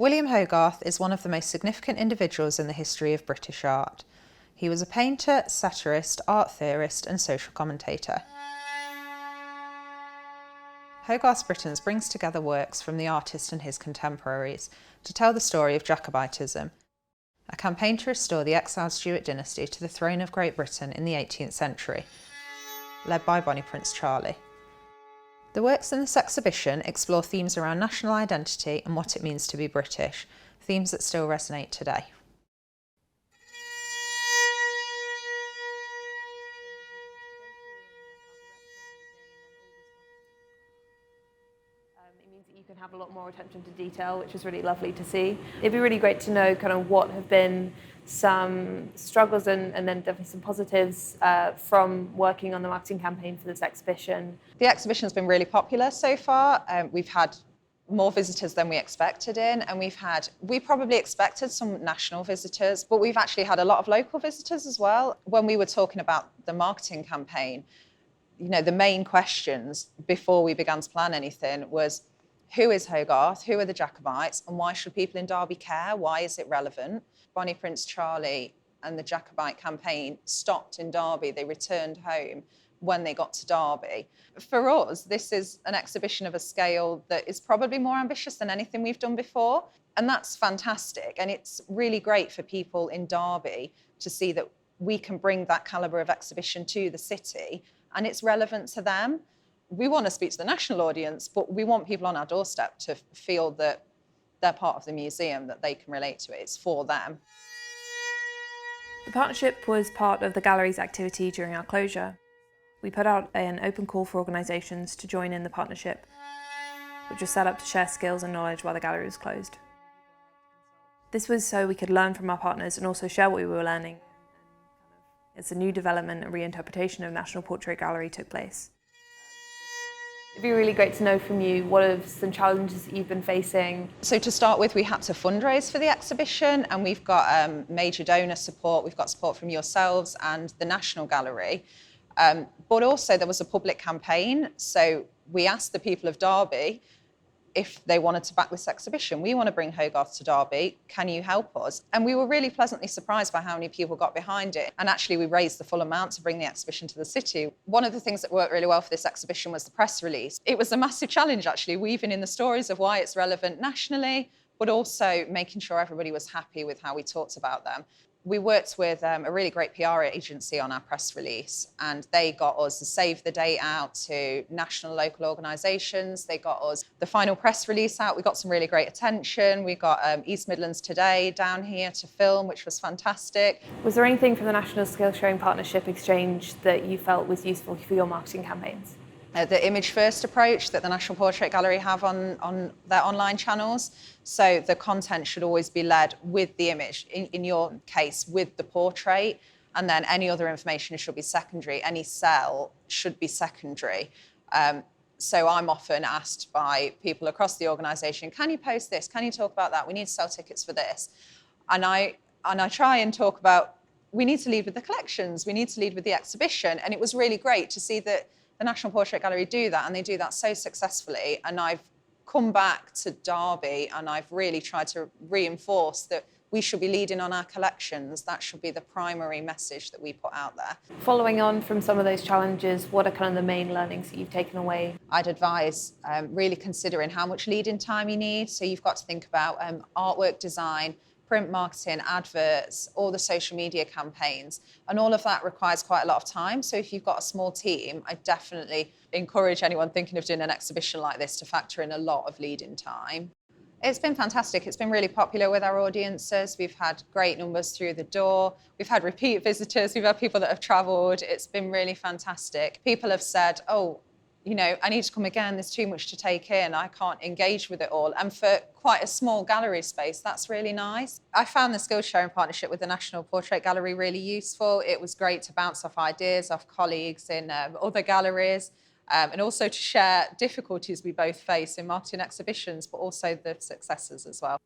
William Hogarth is one of the most significant individuals in the history of British art. He was a painter, satirist, art theorist and social commentator. Hogarth's Britons brings together works from the artist and his contemporaries to tell the story of Jacobitism, a campaign to restore the exiled Stuart dynasty to the throne of Great Britain in the 18th century, led by Bonnie Prince Charlie. The works in this exhibition explore themes around national identity and what it means to be British, themes that still resonate today. It means that you can have a lot more attention to detail, which is really lovely to see. It'd be really great to know kind of what have been some struggles and then definitely some positives from working on the marketing campaign for this exhibition. The exhibition's been really popular so far. We've had more visitors than we expected in, and we probably expected some national visitors, but we've actually had a lot of local visitors as well. When we were talking about the marketing campaign, you know, the main questions before we began to plan anything was, who is Hogarth? Who are the Jacobites? And why should people in Derby care? Why is it relevant? Bonnie Prince Charlie and the Jacobite campaign stopped in Derby. They returned home when they got to Derby. For us, this is an exhibition of a scale that is probably more ambitious than anything we've done before. And that's fantastic. And it's really great for people in Derby to see that we can bring that calibre of exhibition to the city and it's relevant to them. We want to speak to the national audience, but we want people on our doorstep to feel that they're part of the museum, that they can relate to it. It's for them. The partnership was part of the gallery's activity during our closure. We put out an open call for organisations to join in the partnership, which was set up to share skills and knowledge while the gallery was closed. This was so we could learn from our partners and also share what we were learning. As a new development and reinterpretation of National Portrait Gallery took place. It'd be really great to know from you what are some challenges that you've been facing. So to start with, we had to fundraise for the exhibition, and we've got major donor support. We've got support from yourselves and the National Gallery. But also there was a public campaign. So we asked the people of Derby if they wanted to back this exhibition. We want to bring Hogarth to Derby. Can you help us? And we were really pleasantly surprised by how many people got behind it. And actually we raised the full amount to bring the exhibition to the city. One of the things that worked really well for this exhibition was the press release. It was a massive challenge actually, weaving in the stories of why it's relevant nationally, but also making sure everybody was happy with how we talked about them. We worked with a really great PR agency on our press release, and they got us the save the date out to national, local organisations. They got us the final press release out. We got some really great attention. We got East Midlands Today down here to film, which was fantastic. Was there anything from the National Skills Sharing Partnership Exchange that you felt was useful for your marketing campaigns? The image-first approach that the National Portrait Gallery have on their online channels. So the content should always be led with the image, in your case, with the portrait, and then any other information should be secondary. Any cell should be secondary. So I'm often asked by people across the organisation, can you post this? Can you talk about that? We need to sell tickets for this. And I try and talk about, we need to lead with the collections, we need to lead with the exhibition. And it was really great to see that the National Portrait Gallery do that, and they do that so successfully. And I've come back to Derby and I've really tried to reinforce that we should be leading on our collections. That should be the primary message that we put out there. Following on from some of those challenges, what are kind of the main learnings that you've taken away? I'd advise really considering how much lead-in time you need. So you've got to think about artwork design, print marketing, adverts, all the social media campaigns, and all of that requires quite a lot of time. So if you've got a small team, I definitely encourage anyone thinking of doing an exhibition like this to factor in a lot of lead-in time. It's been fantastic. It's been really popular with our audiences. We've had great numbers through the door. We've had repeat visitors. We've had people that have travelled. It's been really fantastic. People have said, oh, you know, I need to come again, there's too much to take in, I can't engage with it all. And for quite a small gallery space, that's really nice. I found the skills sharing partnership with the National Portrait Gallery really useful. It was great to bounce off ideas off colleagues in other galleries, and also to share difficulties we both face in marketing exhibitions, but also the successes as well.